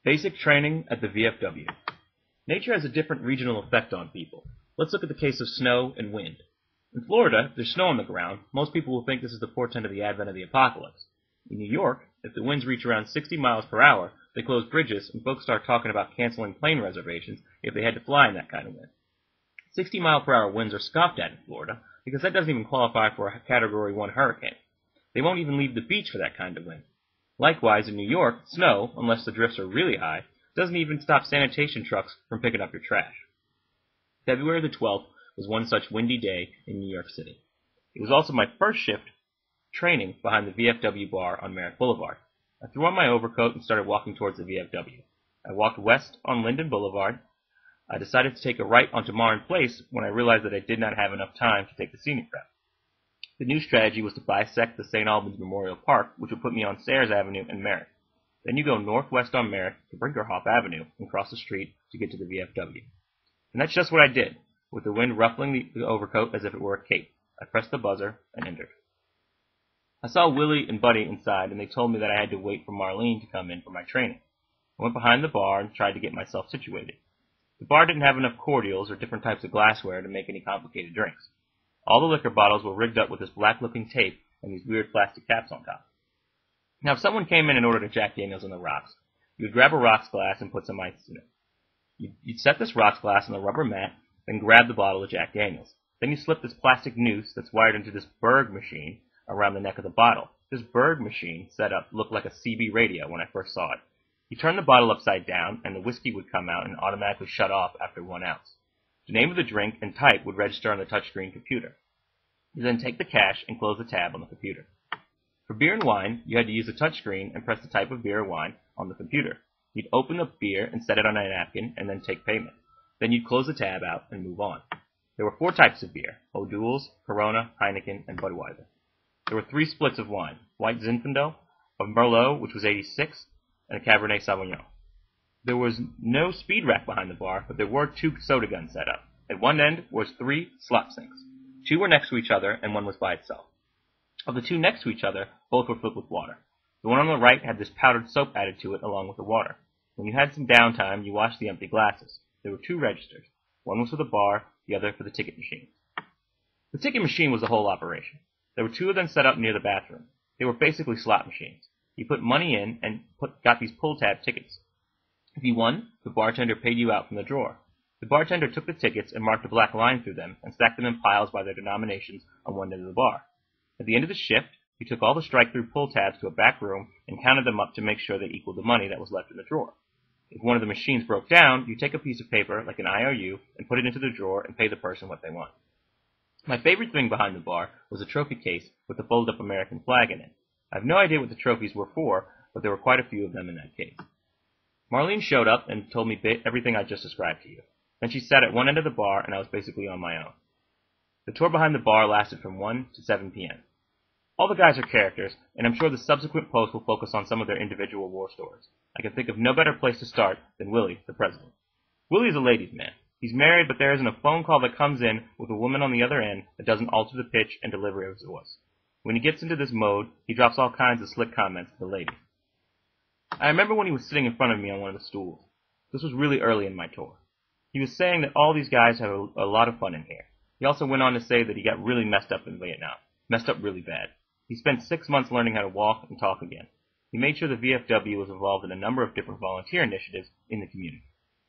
Basic training at the VFW. Nature has a different regional effect on people. Let's look at the case of snow and wind. In Florida, if there's snow on the ground, most people will think this is the portent of the advent of the apocalypse. In New York, if the winds reach around 60 miles per hour, they close bridges and folks start talking about canceling plane reservations if they had to fly in that kind of wind. 60-mile-per-hour winds are scoffed at in Florida because that doesn't even qualify for a Category 1 hurricane. They won't even leave the beach for that kind of wind. Likewise, in New York, snow, unless the drifts are really high, doesn't even stop sanitation trucks from picking up your trash. February the 12th was one such windy day in New York City. It was also my first shift training behind the VFW bar on Merritt Boulevard. I threw on my overcoat and started walking towards the VFW. I walked west on Linden Boulevard. I decided to take a right onto Marin Place when I realized that I did not have enough time to take the scenic route. The new strategy was to bisect the St. Albans Memorial Park, which would put me on Sayers Avenue and Merritt. Then you go northwest on Merritt to Brinkerhoff Avenue and cross the street to get to the VFW. And that's just what I did, with the wind ruffling the overcoat as if it were a cape. I pressed the buzzer and entered. I saw Willie and Buddy inside, and they told me that I had to wait for Marlene to come in for my training. I went behind the bar and tried to get myself situated. The bar didn't have enough cordials or different types of glassware to make any complicated drinks. All the liquor bottles were rigged up with this black-looking tape and these weird plastic caps on top. Now, if someone came in and ordered a Jack Daniels on the rocks, you would grab a rocks glass and put some ice in it. You'd set this rocks glass on the rubber mat, then grab the bottle of Jack Daniels. Then you slip this plastic noose that's wired into this Berg machine around the neck of the bottle. This Berg machine setup looked like a CB radio when I first saw it. You turn the bottle upside down, and the whiskey would come out and automatically shut off after 1 ounce. The name of the drink and type would register on the touchscreen computer. You then take the cash and close the tab on the computer. For beer and wine, you had to use the touchscreen and press the type of beer or wine on the computer. You'd open the beer and set it on a napkin and then take payment. Then you'd close the tab out and move on. There were 4 types of beer: O'Doul's, Corona, Heineken, and Budweiser. There were 3 splits of wine: White Zinfandel, a Merlot, which was 86, and a Cabernet Sauvignon. There was no speed rack behind the bar, but there were 2 soda guns set up. At one end was 3 slop sinks. 2 were next to each other, and 1 was by itself. Of the 2 next to each other, both were filled with water. The one on the right had this powdered soap added to it along with the water. When you had some downtime, you washed the empty glasses. There were 2 registers. One was for the bar, the other for the ticket machine. The ticket machine was the whole operation. There were 2 of them set up near the bathroom. They were basically slot machines. You put money in and got these pull-tab tickets. If you won, the bartender paid you out from the drawer. The bartender took the tickets and marked a black line through them and stacked them in piles by their denominations on one end of the bar. At the end of the shift, you took all the strike-through pull tabs to a back room and counted them up to make sure they equaled the money that was left in the drawer. If one of the machines broke down, you take a piece of paper, like an IOU, and put it into the drawer and pay the person what they want. My favorite thing behind the bar was a trophy case with a folded-up American flag in it. I have no idea what the trophies were for, but there were quite a few of them in that case. Marlene showed up and told me everything I just described to you. Then she sat at one end of the bar, and I was basically on my own. The tour behind the bar lasted from 1 to 7 p.m. All the guys are characters, and I'm sure the subsequent post will focus on some of their individual war stories. I can think of no better place to start than Willie, the president. Willie is a ladies' man. He's married, but there isn't a phone call that comes in with a woman on the other end that doesn't alter the pitch and delivery of his voice. When he gets into this mode, he drops all kinds of slick comments to the ladies. I remember when he was sitting in front of me on one of the stools. This was really early in my tour. He was saying that all these guys have a lot of fun in here. He also went on to say that he got really messed up in Vietnam. Messed up really bad. He spent 6 months learning how to walk and talk again. He made sure the VFW was involved in a number of different volunteer initiatives in the community.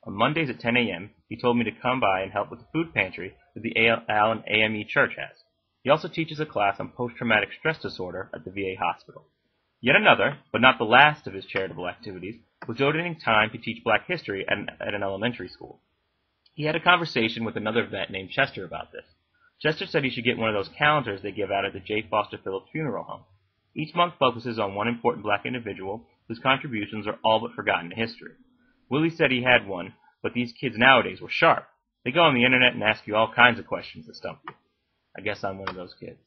On Mondays at 10 a.m., he told me to come by and help with the food pantry that the Allen AME Church has. He also teaches a class on post-traumatic stress disorder at the VA hospital. Yet another, but not the last of his charitable activities, was donating time to teach black history at an elementary school. He had a conversation with another vet named Chester about this. Chester said he should get one of those calendars they give out at the J. Foster Phillips Funeral Home. Each month focuses on one important black individual whose contributions are all but forgotten in history. Willie said he had one, but these kids nowadays were sharp. They go on the internet and ask you all kinds of questions that stump you. I guess I'm one of those kids.